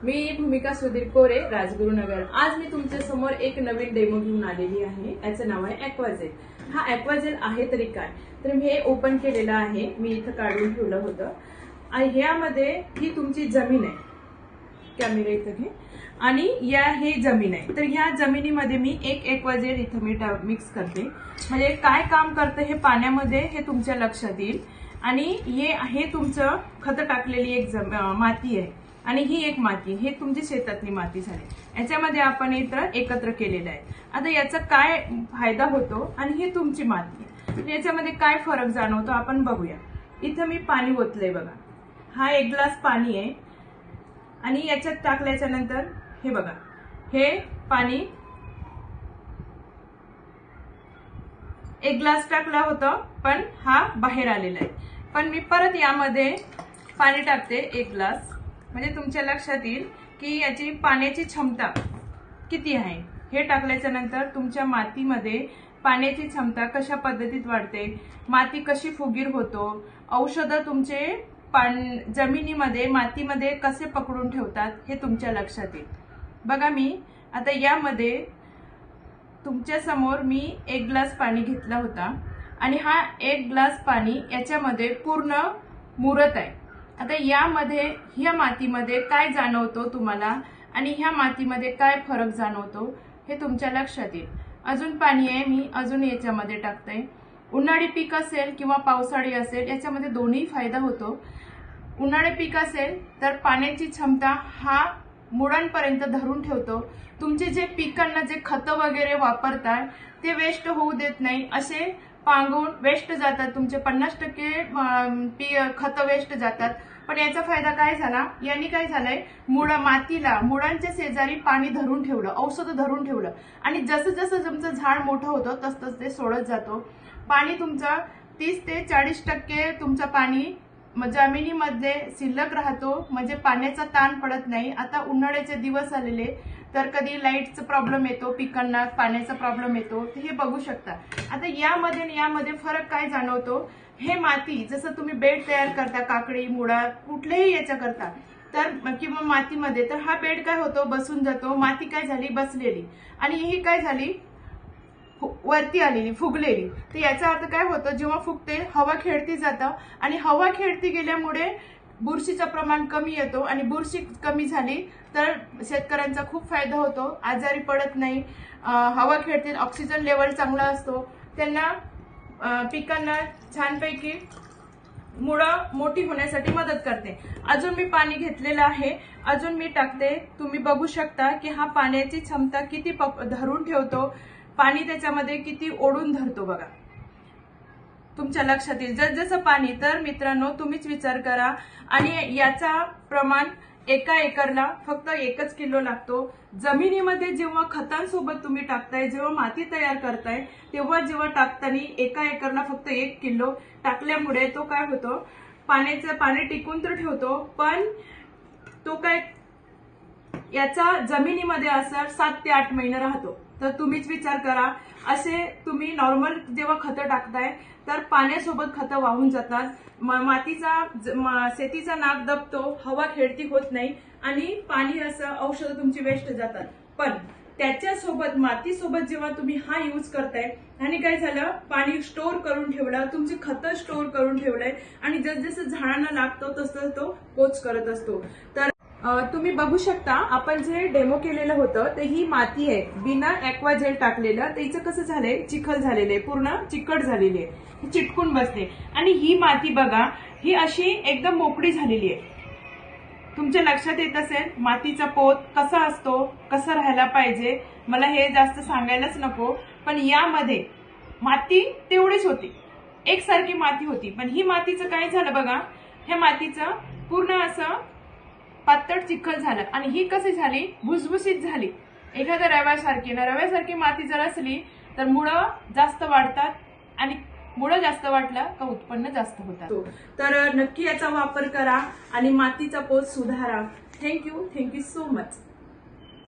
मी भूमिका सुधीर कोरे, राजगुरुनगर। आज मी तुमच्या समोर एक नवीन डेमो घेऊन आलेली आहे। याचं नाव आहे ॲक्वाजेल। हा ॲक्वाजेल आहे तरी काय, तर मी हे ओपन केलेलं आहे। मी इथं काढून ठेवलं होतं आणि ह्यामध्ये ही तुमची जमीन आहे। कॅमेरा इथं घे आणि हे जमीन आहे। तर ह्या जमिनीमध्ये मी एक ॲक्वाजेल इथं मी मिक्स करते। म्हणजे काय काम करते हे पाण्यामध्ये हे तुमच्या लक्षात येईल। आणि हे तुमचं खत टाकलेली एक माती आहे आणि ही एक माती, हे तुमची शेतातली माती झाली। याच्यामध्ये आपण इथं एकत्र केलेलं आहे। आता याचा काय फायदा होतो आणि ही तुमची माती, याच्यामध्ये काय फरक जाणवतो आपण बघूया। इथं मी पाणी ओतलंय बघा, हा एक ग्लास पाणी आहे आणि याच्यात टाकल्याच्या नंतर हे बघा, हे पाणी एक ग्लास टाकलं होतं पण हा बाहेर आलेला आहे। पण मी परत यामध्ये पाणी टाकते एक ग्लास, म्हणजे तुमच्या लक्षात येईल की याची पाण्याची क्षमता किती आहे। हे टाकल्याच्या नंतर तुमच्या मातीमध्ये पाण्याची क्षमता कशा पद्धतीत वाढते, माती कशी फुगीर होतो, औषधं तुमचे जमिनीमध्ये मातीमध्ये कसे पकडून ठेवतात हे तुमच्या लक्षात येईल। बघा, मी आता यामध्ये तुमच्या समोर मी एक ग्लास पाणी घेतला होता आणि हा एक ग्लास पाणी याच्यामध्ये पूर्ण मुरत आहे। आता यामध्ये ह्या मातीमध्ये काय जाणवतो तुम्हाला आणि ह्या मातीमध्ये काय फरक जाणवतो हे तुमच्या लक्षात येईल। अजून पाणी आहे, मी अजून याच्यामध्ये टाकते। उन्हाळी पीक असेल किंवा पावसाळी असेल, याच्यामध्ये दोन्ही फायदा होतो। उन्हाळी पीक असेल तर पाण्याची क्षमता हा मुळांपर्यंत धरून ठेवतो। तुमचे जे पिकांना जे खत वगैरे वापरतात ते वेस्ट होऊ देत नाही, असे पांगून वेस्ट जातात। तुमचे 50% खत वेस्ट जातात। पण याचा फायदा काय झाला, यांनी काय झालंय, मुळांच्या शेजारी पाणी धरून ठेवलं, औषध धरून ठेवलं आणि जसं जसं तुमचं झाड मोठं होतं तसं ते सोडत जातो। पाणी तुमचं 30 ते 40% तुमचं पाणी जमिनीमध्ये शिल्लक राहतो, म्हणजे पाण्याचा ताण पडत नाही। आता उन्हाळ्याचे दिवस आलेले तर कधी लाईटचा प्रॉब्लेम येतो, पिकांना पाण्याचा प्रॉब्लेम येतो, तर हे बघू शकता। आता यामध्ये फरक काय जाणवतो, हे माती जसं तुम्ही बेड तयार करता, काकडी मुळा कुठलेही याच्या करता तर किंवा मातीमध्ये, तर हा बेड काय होतो, बसून जातो। माती काय झाली, बसलेली, आणि ही काय झाली, वरती आलेली, फुगलेली। तर याचा अर्थ काय होतं, जेव्हा फुगते हवा खेळती जातं आणि हवा खेळती गेल्यामुळे बुरशीचं प्रमाण कमी येतो आणि बुरशी कमी झाली तर शेतकऱ्यांचा खूप फायदा होतो, आजारी पडत नाही। हवा खेळते, ऑक्सिजन लेवल चांगला असतो, त्यांना पिकांना छानपैकी मुळं मोठी होण्यासाठी मदत करते। अजून मी पाणी घेतलेलं आहे, अजून मी टाकते। तुम्ही बघू शकता की हा पाण्याची क्षमता किती धरून ठेवतो, पाणी त्याच्यामध्ये किती ओढून धरतो बघा, तुमच्या लक्षात येईल जसं पाणी। तर मित्रांनो, तुम्हीच विचार करा, आणि याचा प्रमाण एका एकरला फक्त 1 किलो लागतो। जमिनीमध्ये जेव्हा खतांसोबत तुम्ही टाकताय, जेव्हा माती तयार करताय, जेव्हा टाकताना एका एकरला फक्त 1 किलो टाकल्यामुळे तो काय होतो, पाणी टिकून तर ठेवतो, पण तो काय याचा जमिनीमध्ये असर 7 ते 8 महिने राहतो। तर तुम्हीच विचार करा, असे तुम्ही नॉर्मल जेव्हा खतं टाकताय तर पाण्यासोबत खतं वाहून जातात, शेतीचा नाक दबतो, हवा खेळती होत नाही आणि पाणी असं औषध तुमची वेस्ट जातात। पण त्याच्यासोबत मातीसोबत जेव्हा तुम्ही हा यूज करताय आणि काय झालं, पाणी स्टोर करून ठेवलं, तुमची खतं स्टोर करून ठेवलंय आणि जसजसं झाडांना लागतो तसं तो पोच करत असतो। तर तुम्ही बघू शकता, आपण जे डेमो केलेलं होतं ते ही माती आहे, बिना ॲक्वाजेल टाकलेलं। त्याचं कसं झालंय, चिखल झालेलं आहे, पूर्ण चिकट झालेली आहे, चिटकून बसते। आणि ही माती बघा, ही अशी एकदम मोकळी झालेली आहे। तुमच्या लक्षात येत असेल मातीचा पोत कसा असतो, कसं राहायला पाहिजे, मला हे जास्त सांगायलाच नको। पण यामध्ये माती तेवढीच होती, एकसारखी माती होती, पण ही मातीचं काय झालं बघा, ह्या मातीचं पूर्ण असं पातळ चिखल झालं आणि ही कशी झाली, भुसभुशीत झाली, एखाद्या रव्यासारखी माती जर असली तर मुळं जास्त वाढतात आणि मुळं जास्त वाढलं का उत्पन्न जास्त होतात। तर नक्की याचा वापर करा आणि मातीचा पोत सुधारा। Thank you so much.